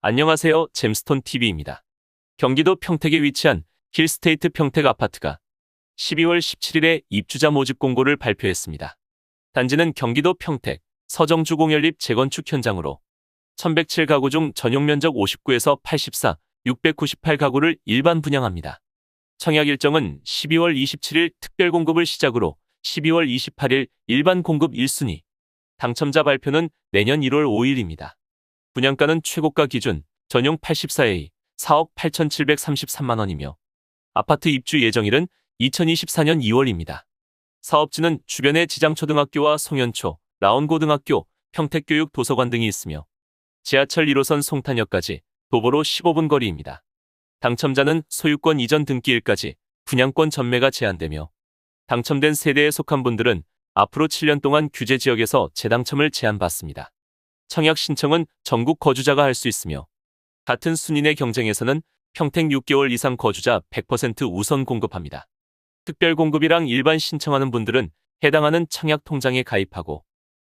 안녕하세요. 잼스톤 TV입니다. 경기도 평택에 위치한 힐스테이트 평택 아파트가 12월 17일에 입주자 모집 공고를 발표했습니다. 단지는 경기도 평택 서정주 공연립 재건축 현장으로 1107가구 중 전용 면적 59에서 84, 698가구를 일반 분양합니다. 청약 일정은 12월 27일 특별 공급을 시작으로 12월 28일 일반 공급 1순위, 당첨자 발표는 내년 1월 5일입니다. 분양가는 최고가 기준 전용 84A 4억 8,733만 원이며 아파트 입주 예정일은 2024년 2월입니다. 사업지는 주변에 지장초등학교와 송현초, 라온고등학교, 평택교육도서관 등이 있으며 지하철 1호선 송탄역까지 도보로 15분 거리입니다. 당첨자는 소유권 이전 등기일까지 분양권 전매가 제한되며 당첨된 세대에 속한 분들은 앞으로 7년 동안 규제 지역에서 재당첨을 제한받습니다. 청약 신청은 전국 거주자가 할 수 있으며 같은 순위 내 경쟁에서는 평택 6개월 이상 거주자 100% 우선 공급합니다. 특별 공급이랑 일반 신청하는 분들은 해당하는 청약 통장에 가입하고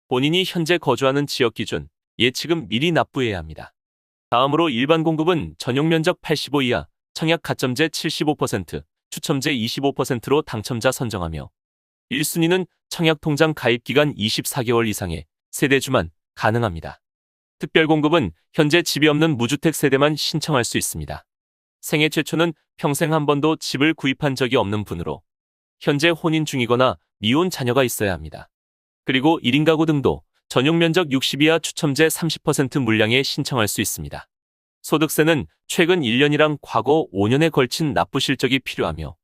본인이 현재 거주하는 지역 기준 예치금 미리 납부해야 합니다. 다음으로 일반 공급은 전용 면적 85 이하, 청약 가점제 75%, 추첨제 25%로 당첨자 선정하며 1순위는 청약 통장 가입 기간 24개월 이상의 세대주만 가능합니다. 특별 공급은 현재 집이 없는 무주택 세대만 신청할 수 있습니다. 생애 최초는 평생 한 번도 집을 구입한 적이 없는 분으로 현재 혼인 중이거나 미혼 자녀가 있어야 합니다. 그리고 1인 가구 등도 전용 면적 60 이하 추첨제 30% 물량에 신청할 수 있습니다. 소득세는 최근 1년이랑 과거 5년에 걸친 납부 실적이 필요하며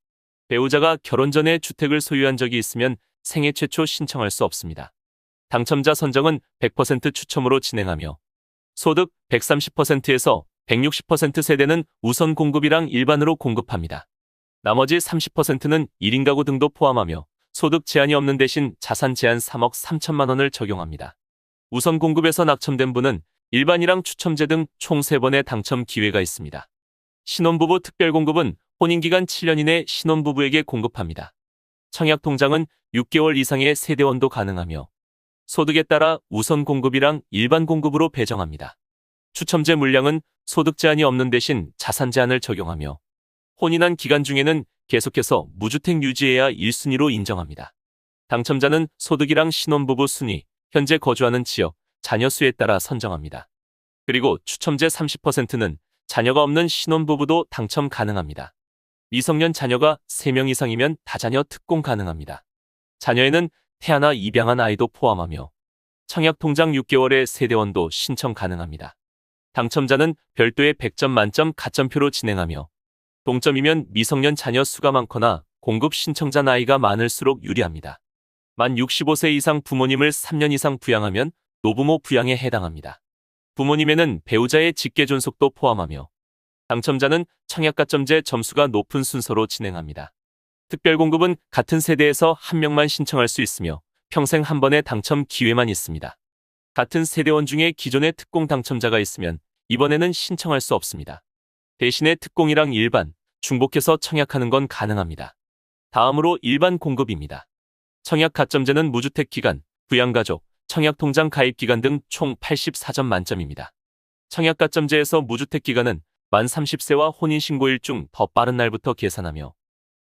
배우자가 결혼 전에 주택을 소유한 적이 있으면 생애 최초 신청할 수 없습니다. 당첨자 선정은 100% 추첨으로 진행하며 소득 130%에서 160% 세대는 우선 공급이랑 일반으로 공급합니다. 나머지 30%는 1인 가구 등도 포함하며 소득 제한이 없는 대신 자산 제한 3억 3천만 원을 적용합니다. 우선 공급에서 낙첨된 분은 일반이랑 추첨제 등 총 3번의 당첨 기회가 있습니다. 신혼부부 특별 공급은 혼인기간 7년 이내 신혼부부에게 공급합니다. 청약 통장은 6개월 이상의 세대원도 가능하며 소득에 따라 우선 공급이랑 일반 공급으로 배정합니다. 추첨제 물량은 소득 제한이 없는 대신 자산 제한을 적용하며 혼인한 기간 중에는 계속해서 무주택 유지해야 1순위로 인정합니다. 당첨자는 소득이랑 신혼부부 순위, 현재 거주하는 지역, 자녀 수에 따라 선정합니다. 그리고 추첨제 30%는 자녀가 없는 신혼부부도 당첨 가능합니다. 미성년 자녀가 3명 이상이면 다자녀 특공 가능합니다. 자녀에는 태아나 입양한 아이도 포함하며 청약 통장 6개월의 세대원도 신청 가능합니다. 당첨자는 별도의 100점 만점 가점표로 진행하며 동점이면 미성년 자녀 수가 많거나 공급 신청자 나이가 많을수록 유리합니다. 만 65세 이상 부모님을 3년 이상 부양하면 노부모 부양에 해당합니다. 부모님에는 배우자의 직계 존속도 포함하며 당첨자는 청약 가점제 점수가 높은 순서로 진행합니다. 특별 공급은 같은 세대에서 한 명만 신청할 수 있으며 평생 한 번의 당첨 기회만 있습니다. 같은 세대원 중에 기존의 특공 당첨자가 있으면 이번에는 신청할 수 없습니다. 대신에 특공이랑 일반, 중복해서 청약하는 건 가능합니다. 다음으로 일반 공급입니다. 청약 가점제는 무주택 기간, 부양가족, 청약 통장 가입 기간 등 총 84점 만점입니다. 청약 가점제에서 무주택 기간은 만 30세와 혼인신고일 중 더 빠른 날부터 계산하며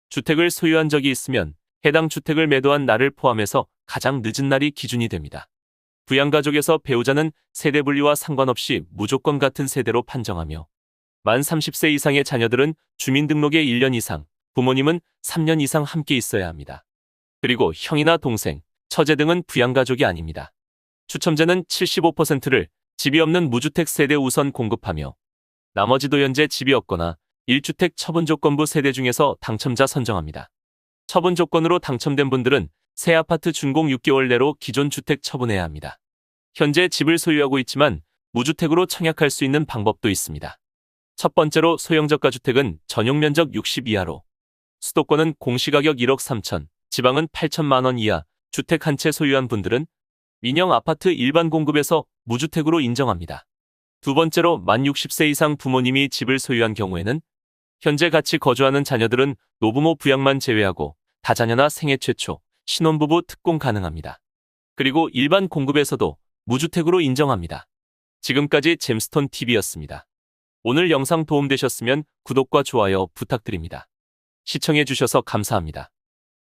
주택을 소유한 적이 있으면 해당 주택을 매도한 날을 포함해서 가장 늦은 날이 기준이 됩니다. 부양가족에서 배우자는 세대 분리와 상관없이 무조건 같은 세대로 판정하며 만 30세 이상의 자녀들은 주민등록에 1년 이상, 부모님은 3년 이상 함께 있어야 합니다. 그리고 형이나 동생, 처제 등은 부양가족이 아닙니다. 추첨제는 75%를 집이 없는 무주택 세대 우선 공급하며 나머지도 현재 집이 없거나 1주택 처분조건부 세대 중에서 당첨자 선정합니다. 처분 조건으로 당첨된 분들은 새 아파트 준공 6개월 내로 기존 주택 처분해야 합니다. 현재 집을 소유하고 있지만 무주택으로 청약할 수 있는 방법도 있습니다. 첫 번째로 소형저가주택은 전용 면적 60 이하로 수도권은 공시가격 1억 3천, 지방은 8천만 원 이하 주택 한 채 소유한 분들은 민영 아파트 일반 공급에서 무주택으로 인정합니다. 두 번째로 만 60세 이상 부모님이 집을 소유한 경우에는 현재 같이 거주하는 자녀들은 노부모 부양만 제외하고 다자녀나 생애 최초, 신혼부부 특공 가능합니다. 그리고 일반 공급에서도 무주택으로 인정합니다. 지금까지 잼스톤 TV였습니다. 오늘 영상 도움되셨으면 구독과 좋아요 부탁드립니다. 시청해주셔서 감사합니다.